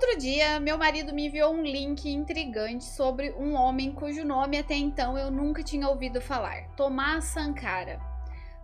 Outro dia, meu marido me enviou um link intrigante sobre um homem cujo nome até então eu nunca tinha ouvido falar, Thomas Sankara.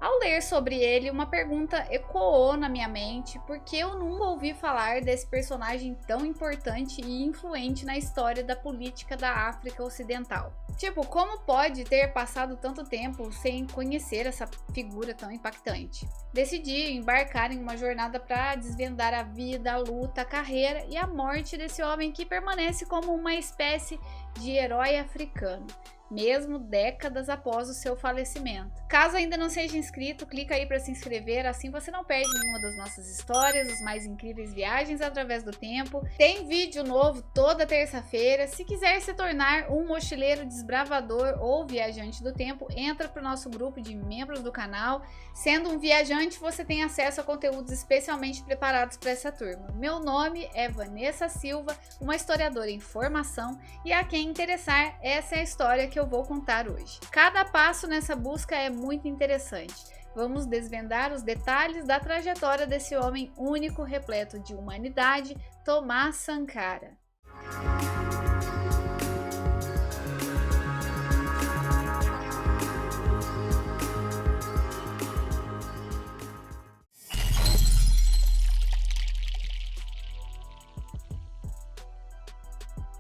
Ao ler sobre ele, uma pergunta ecoou na minha mente, porque eu nunca ouvi falar desse personagem tão importante e influente na história da política da África Ocidental. Tipo, como pode ter passado tanto tempo sem conhecer essa figura tão impactante? Decidi embarcar em uma jornada para desvendar a vida, a luta, a carreira e a morte desse homem que permanece como uma espécie de herói africano, mesmo décadas após o seu falecimento. Caso ainda não seja inscrito, clica aí para se inscrever, assim você não perde nenhuma das nossas histórias, as mais incríveis viagens através do tempo. Tem vídeo novo toda terça-feira. Se quiser se tornar um mochileiro desbravador ou viajante do tempo, entra para o nosso grupo de membros do canal. Sendo um viajante, você tem acesso a conteúdos especialmente preparados para essa turma. Meu nome é Vanessa Silva, uma historiadora em formação, e a quem interessar, essa é a história que eu vou contar hoje. Cada passo nessa busca é muito interessante. Vamos desvendar os detalhes da trajetória desse homem único, repleto de humanidade, Thomas Sankara.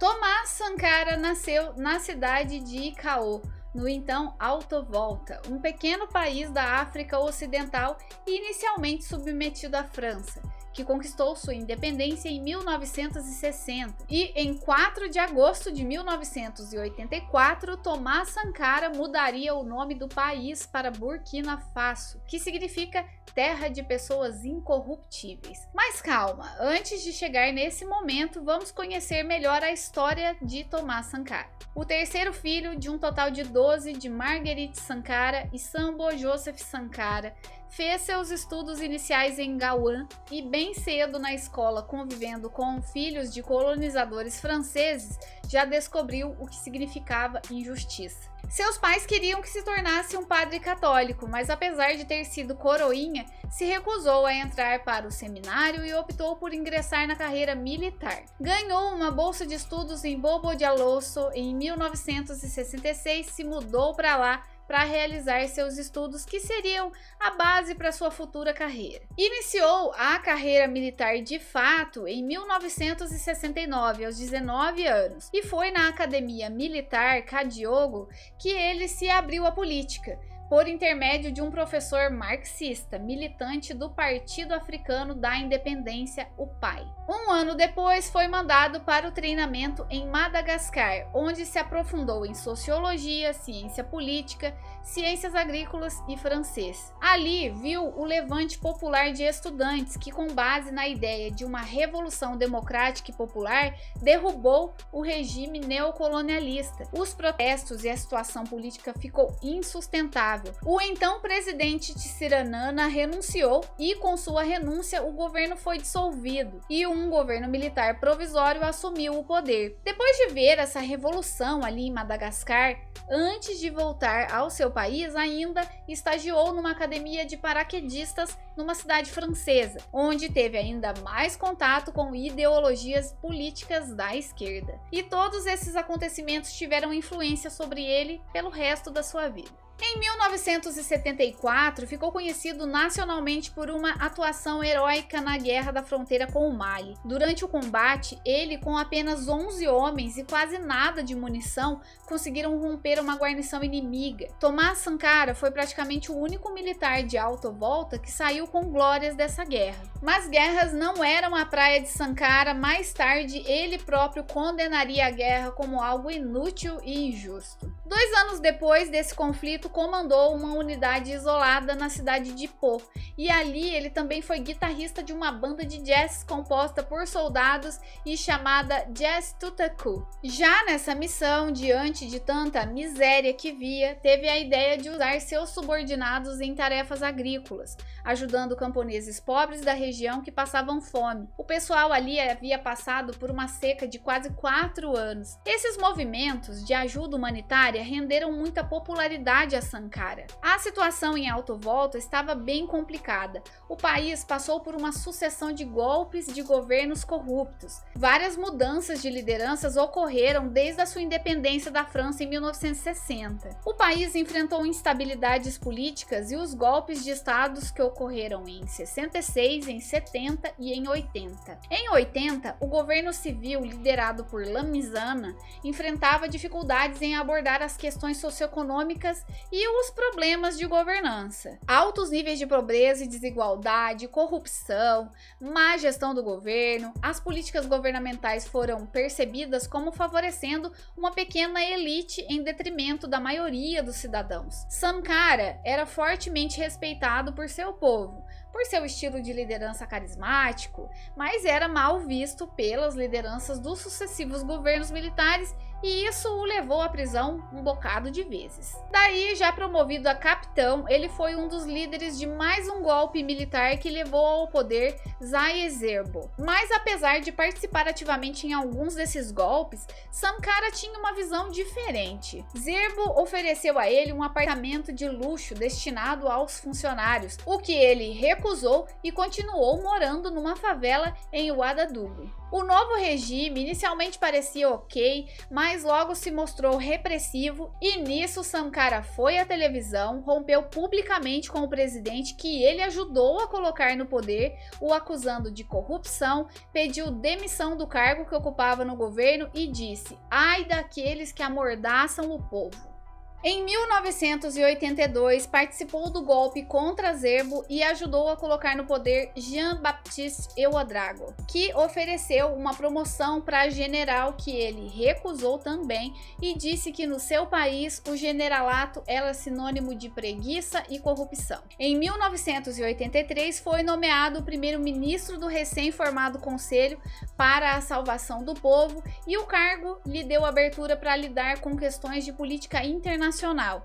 Thomas Sankara nasceu na cidade de Icao, no então Alto Volta, um pequeno país da África Ocidental e inicialmente submetido à França, que conquistou sua independência em 1960. E em 4 de agosto de 1984, Thomas Sankara mudaria o nome do país para Burkina Faso, que significa terra de pessoas incorruptíveis. Mas calma, antes de chegar nesse momento, vamos conhecer melhor a história de Thomas Sankara. O terceiro filho de um total de 12 de Marguerite Sankara e Sambo Joseph Sankara, fez seus estudos iniciais em Gauan e bem cedo na escola, convivendo com filhos de colonizadores franceses, já descobriu o que significava injustiça. Seus pais queriam que se tornasse um padre católico, mas apesar de ter sido coroinha, se recusou a entrar para o seminário e optou por ingressar na carreira militar. Ganhou uma bolsa de estudos em Bobo Dioulasso e em 1966 se mudou para lá para realizar seus estudos que seriam a base para sua futura carreira. Iniciou a carreira militar de fato em 1969, aos 19 anos, e foi na Academia Militar Kadiogo que ele se abriu à política, por intermédio de um professor marxista, militante do Partido Africano da Independência, o PAI. Um ano depois, foi mandado para o treinamento em Madagascar, onde se aprofundou em sociologia, ciência política, ciências agrícolas e francês. Ali, viu o levante popular de estudantes que, com base na ideia de uma revolução democrática e popular, derrubou o regime neocolonialista. Os protestos e a situação política ficou insustentável. O então presidente Tsiranana renunciou e, com sua renúncia, o governo foi dissolvido e um governo militar provisório assumiu o poder. Depois de ver essa revolução ali em Madagascar, antes de voltar ao seu país, ainda estagiou numa academia de paraquedistas numa cidade francesa, onde teve ainda mais contato com ideologias políticas da esquerda. E todos esses acontecimentos tiveram influência sobre ele pelo resto da sua vida. Em 1974, ficou conhecido nacionalmente por uma atuação heróica na Guerra da Fronteira com o Mali. Durante o combate, ele, com apenas 11 homens e quase nada de munição, conseguiram romper uma guarnição inimiga. Thomas Sankara foi praticamente o único militar de alta volta que saiu com glórias dessa guerra. Mas guerras não eram a praia de Sankara. Mais tarde, ele próprio condenaria a guerra como algo inútil e injusto. 2 anos depois desse conflito, comandou uma unidade isolada na cidade de Po, e ali ele também foi guitarrista de uma banda de jazz composta por soldados e chamada Jazz Tutaku. Já nessa missão, diante de tanta miséria que via, teve a ideia de usar seus subordinados em tarefas agrícolas. ajudando camponeses pobres da região que passavam fome. O pessoal ali havia passado por uma seca de quase 4 anos. Esses movimentos de ajuda humanitária renderam muita popularidade a Sankara. A situação em Alto Volta estava bem complicada. O país passou por uma sucessão de golpes de governos corruptos. Várias mudanças de lideranças ocorreram desde a sua independência da França em 1960. O país enfrentou instabilidades políticas e os golpes de estados que ocorreram em 66, em 70 e em 80. Em 80, o governo civil liderado por Lamizana enfrentava dificuldades em abordar as questões socioeconômicas e os problemas de governança. Altos níveis de pobreza e desigualdade, corrupção, má gestão do governo, as políticas governamentais foram percebidas como favorecendo uma pequena elite em detrimento da maioria dos cidadãos. Sankara era fortemente respeitado por seu povo, por seu estilo de liderança carismático, mas era mal visto pelas lideranças dos sucessivos governos militares e isso o levou à prisão um bocado de vezes. Daí, já promovido a capitão, ele foi um dos líderes de mais um golpe militar que levou ao poder Zaya Zerbo. Mas apesar de participar ativamente em alguns desses golpes, Sankara tinha uma visão diferente. Zerbo ofereceu a ele um apartamento de luxo destinado aos funcionários, o que ele recusou e continuou morando numa favela em Ouagadougou. O novo regime inicialmente parecia ok, mas logo se mostrou repressivo e nisso Sankara foi à televisão, rompeu publicamente com o presidente que ele ajudou a colocar no poder, o acusando de corrupção, pediu demissão do cargo que ocupava no governo e disse: "Ai daqueles que amordaçam o povo". Em 1982, participou do golpe contra Zerbo e ajudou a colocar no poder Jean-Baptiste Ouedraogo, que ofereceu uma promoção para general que ele recusou também e disse que no seu país o generalato era sinônimo de preguiça e corrupção. Em 1983, foi nomeado o primeiro-ministro do recém-formado Conselho para a Salvação do Povo e o cargo lhe deu abertura para lidar com questões de política internacional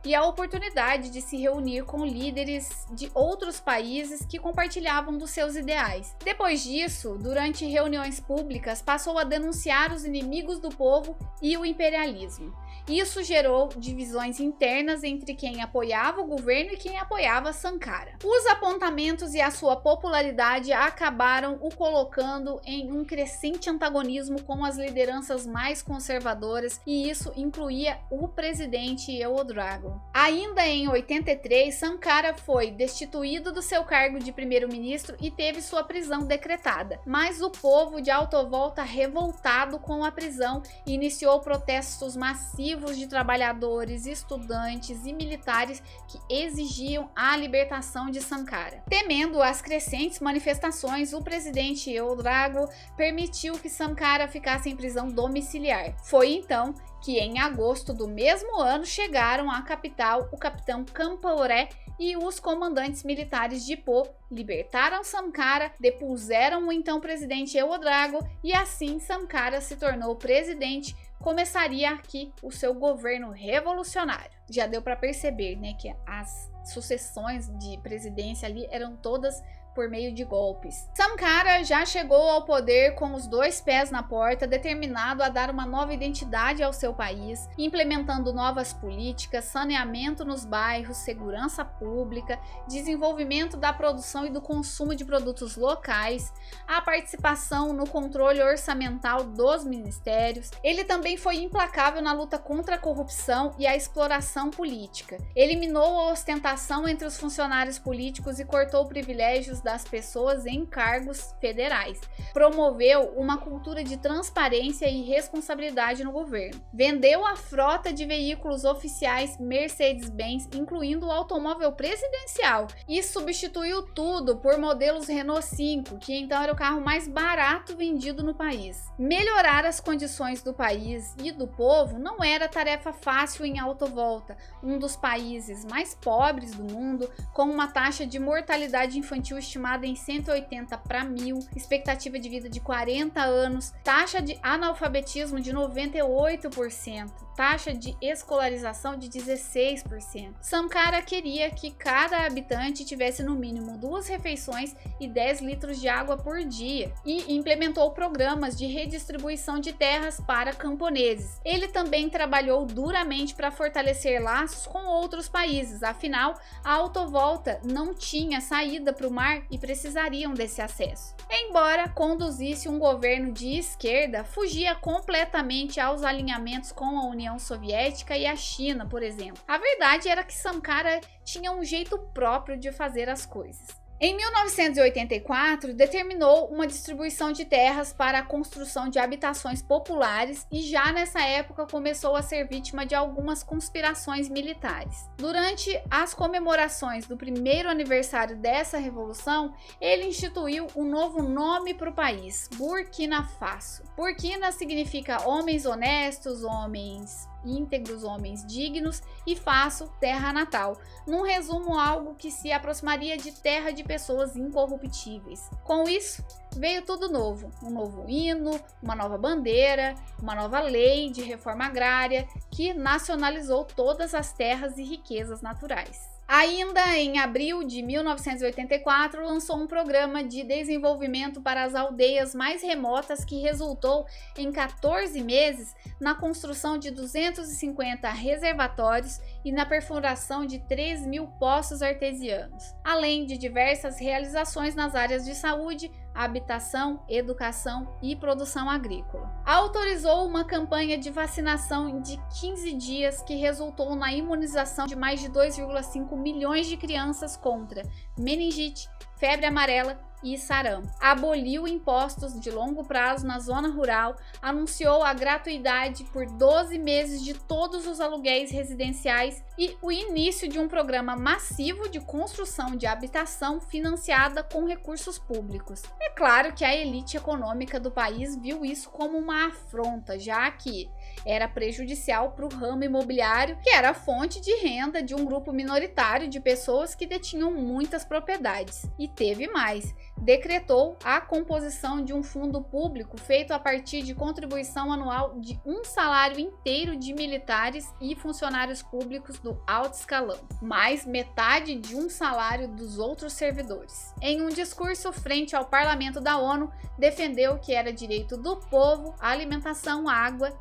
e a oportunidade de se reunir com líderes de outros países que compartilhavam dos seus ideais. Depois disso, durante reuniões públicas, passou a denunciar os inimigos do povo e o imperialismo. Isso gerou divisões internas entre quem apoiava o governo e quem apoiava Sankara. Os apontamentos e a sua popularidade acabaram o colocando em um crescente antagonismo com as lideranças mais conservadoras e isso incluía o presidente Ouedraogo. Ainda em 83, Sankara foi destituído do seu cargo de primeiro-ministro e teve sua prisão decretada, mas o povo de Alto Volta, revoltado com a prisão, iniciou protestos massivos de trabalhadores, estudantes e militares que exigiam a libertação de Sankara. Temendo as crescentes manifestações, o presidente Ouedraogo permitiu que Sankara ficasse em prisão domiciliar. Foi então que em agosto do mesmo ano chegaram à capital o capitão Compaoré e os comandantes militares de Pô, libertaram Sankara, depuseram o então presidente Ouedraogo e assim Sankara se tornou presidente. Começaria aqui o seu governo revolucionário. Já deu para perceber, né, que as sucessões de presidência ali eram todas por meio de golpes. Sankara já chegou ao poder com os 2 pés na porta, determinado a dar uma nova identidade ao seu país, implementando novas políticas, saneamento nos bairros, segurança pública, desenvolvimento da produção e do consumo de produtos locais, a participação no controle orçamental dos ministérios. Ele também foi implacável na luta contra a corrupção e a exploração política. Eliminou a ostentação entre os funcionários políticos e cortou privilégios das pessoas em cargos federais. Promoveu uma cultura de transparência e responsabilidade no governo. Vendeu a frota de veículos oficiais Mercedes-Benz, incluindo o automóvel presidencial, e substituiu tudo por modelos Renault 5, que então era o carro mais barato vendido no país. Melhorar as condições do país e do povo não era tarefa fácil em Alto Volta. Volta, um dos países mais pobres do mundo, com uma taxa de mortalidade infantil estimada em 180 para 1000, expectativa de vida de 40 anos, taxa de analfabetismo de 98%, taxa de escolarização de 16%. Sankara queria que cada habitante tivesse no mínimo 2 refeições e 10 litros de água por dia e implementou programas de redistribuição de terras para camponeses. Ele também trabalhou duramente para fortalecer laços com outros países, afinal, a Autovolta não tinha saída para o mar e precisariam desse acesso. Embora conduzisse um governo de esquerda, fugia completamente aos alinhamentos com a União Soviética e a China, por exemplo. A verdade era que Sankara tinha um jeito próprio de fazer as coisas. Em 1984, determinou uma distribuição de terras para a construção de habitações populares e já nessa época começou a ser vítima de algumas conspirações militares. Durante as comemorações do primeiro aniversário dessa revolução, ele instituiu um novo nome para o país, Burkina Faso. Burkina significa homens honestos, homens íntegros, homens dignos, e Faso, terra natal. Num resumo, algo que se aproximaria de terra de pessoas incorruptíveis. Com isso, veio tudo novo. Um novo hino, uma nova bandeira, uma nova lei de reforma agrária que nacionalizou todas as terras e riquezas naturais. Ainda em abril de 1984, lançou um programa de desenvolvimento para as aldeias mais remotas que resultou em 14 meses na construção de 250 reservatórios e na perfuração de 3.000 poços artesianos, além de diversas realizações nas áreas de saúde, habitação, educação e produção agrícola. Autorizou uma campanha de vacinação de 15 dias que resultou na imunização de mais de 2,5 milhões de crianças contra meningite, febre amarela e sarampo. Aboliu impostos de longo prazo na zona rural, anunciou a gratuidade por 12 meses de todos os aluguéis residenciais e o início de um programa massivo de construção de habitação financiada com recursos públicos. É claro que a elite econômica do país viu isso como uma afronta, já que era prejudicial para o ramo imobiliário, que era a fonte de renda de um grupo minoritário de pessoas que detinham muitas propriedades. E teve mais. Decretou a composição de um fundo público feito a partir de contribuição anual de um salário inteiro de militares e funcionários públicos do alto escalão, mais metade de um salário dos outros servidores. Em um discurso frente ao parlamento da ONU, defendeu que era direito do povo a alimentação, água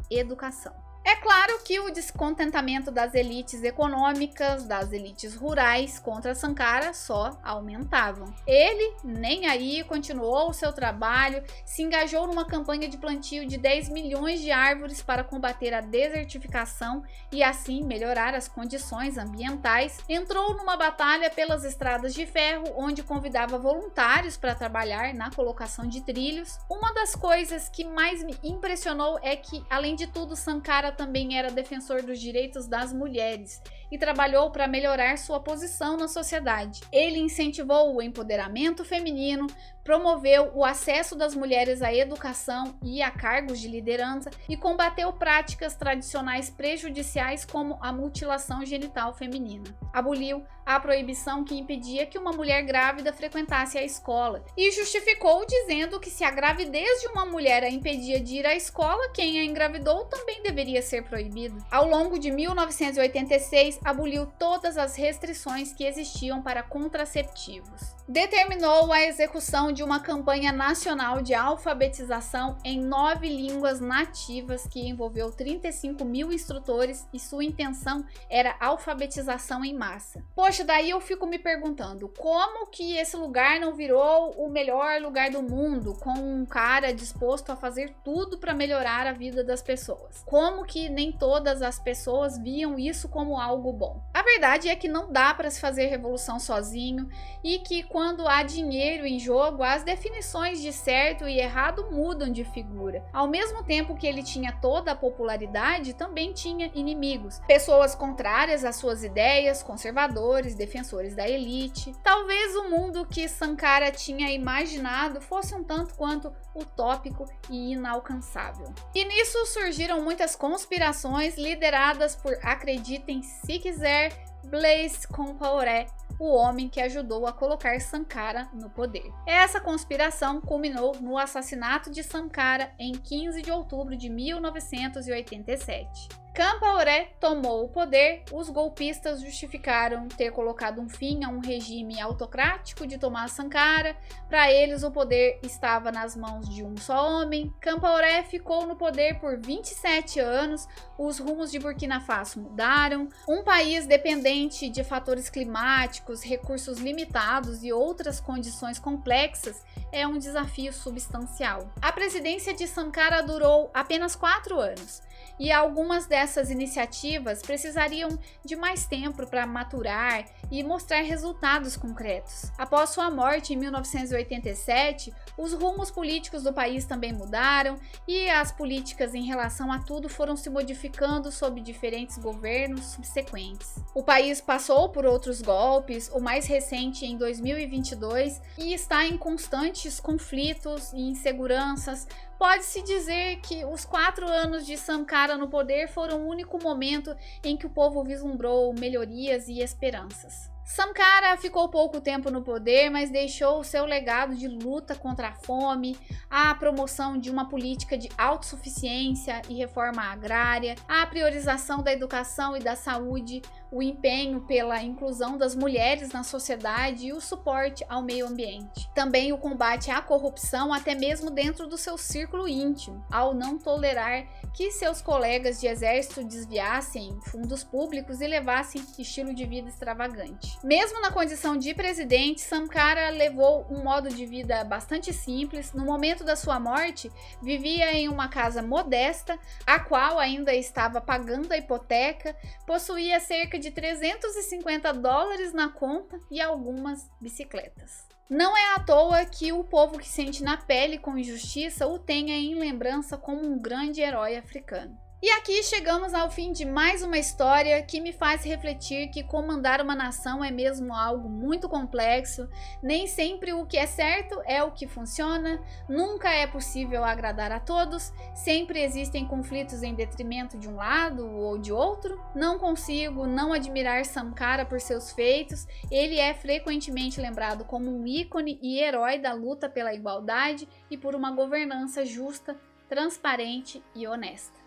e educação. É claro que o descontentamento das elites econômicas, das elites rurais contra Sankara só aumentavam. Ele, nem aí, continuou o seu trabalho, se engajou numa campanha de plantio de 10 milhões de árvores para combater a desertificação e assim melhorar as condições ambientais, entrou numa batalha pelas estradas de ferro, onde convidava voluntários para trabalhar na colocação de trilhos. Uma das coisas que mais me impressionou é que, além de tudo, Sankara também era defensor dos direitos das mulheres e trabalhou para melhorar sua posição na sociedade. Ele incentivou o empoderamento feminino, promoveu o acesso das mulheres à educação e a cargos de liderança e combateu práticas tradicionais prejudiciais como a mutilação genital feminina. Aboliu a proibição que impedia que uma mulher grávida frequentasse a escola e justificou dizendo que se a gravidez de uma mulher a impedia de ir à escola, quem a engravidou também deveria ser proibido. Ao longo de 1986, aboliu todas as restrições que existiam para contraceptivos. Determinou a execução de uma campanha nacional de alfabetização em 9 línguas nativas que envolveu 35 mil instrutores e sua intenção era alfabetização em massa. Poxa, daí eu fico me perguntando, como que esse lugar não virou o melhor lugar do mundo, com um cara disposto a fazer tudo para melhorar a vida das pessoas? Como que nem todas as pessoas viam isso como algo algo bom. A verdade é que não dá para se fazer revolução sozinho e que quando há dinheiro em jogo, as definições de certo e errado mudam de figura. Ao mesmo tempo que ele tinha toda a popularidade, também tinha inimigos, pessoas contrárias às suas ideias, conservadores, defensores da elite. Talvez o mundo que Sankara tinha imaginado fosse um tanto quanto utópico e inalcançável. E nisso surgiram muitas conspirações lideradas por, acreditem se quiser, Blaise Compaoré, o homem que ajudou a colocar Sankara no poder. Essa conspiração culminou no assassinato de Sankara em 15 de outubro de 1987. Compaoré tomou o poder, os golpistas justificaram ter colocado um fim a um regime autocrático de Thomas Sankara. Para eles, o poder estava nas mãos de um só homem. Compaoré ficou no poder por 27 anos, os rumos de Burkina Faso mudaram. Um país dependente de fatores climáticos, recursos limitados e outras condições complexas é um desafio substancial. A presidência de Sankara durou apenas 4 anos. E algumas dessas iniciativas precisariam de mais tempo para maturar e mostrar resultados concretos. Após sua morte em 1987, os rumos políticos do país também mudaram e as políticas em relação a tudo foram se modificando sob diferentes governos subsequentes. O país passou por outros golpes, o mais recente em 2022, e está em constantes conflitos e inseguranças. Pode-se dizer que os 4 anos de Sankara no poder foram o único momento em que o povo vislumbrou melhorias e esperanças. Sankara ficou pouco tempo no poder, mas deixou o seu legado de luta contra a fome, a promoção de uma política de autossuficiência e reforma agrária, a priorização da educação e da saúde, o empenho pela inclusão das mulheres na sociedade e o suporte ao meio ambiente. Também o combate à corrupção, até mesmo dentro do seu círculo íntimo, ao não tolerar que seus colegas de exército desviassem fundos públicos e levassem estilo de vida extravagante. Mesmo na condição de presidente, Sankara levou um modo de vida bastante simples. No momento da sua morte, vivia em uma casa modesta, a qual ainda estava pagando a hipoteca, possuía cerca de $350 na conta e algumas bicicletas. Não é à toa que o povo que sente na pele com injustiça o tenha em lembrança como um grande herói africano. E aqui chegamos ao fim de mais uma história que me faz refletir que comandar uma nação é mesmo algo muito complexo. Nem sempre o que é certo é o que funciona, nunca é possível agradar a todos, sempre existem conflitos em detrimento de um lado ou de outro. Não consigo não admirar Sankara por seus feitos, ele é frequentemente lembrado como um ícone e herói da luta pela igualdade e por uma governança justa, transparente e honesta.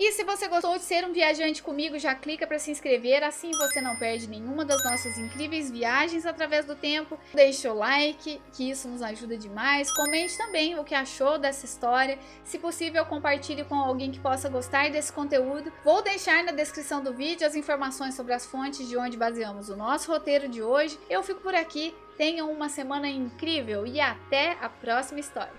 E se você gostou de ser um viajante comigo, já clica para se inscrever, assim você não perde nenhuma das nossas incríveis viagens através do tempo. Deixe o like, que isso nos ajuda demais. Comente também o que achou dessa história. Se possível, compartilhe com alguém que possa gostar desse conteúdo. Vou deixar na descrição do vídeo as informações sobre as fontes de onde baseamos o nosso roteiro de hoje. Eu fico por aqui, tenham uma semana incrível e até a próxima história.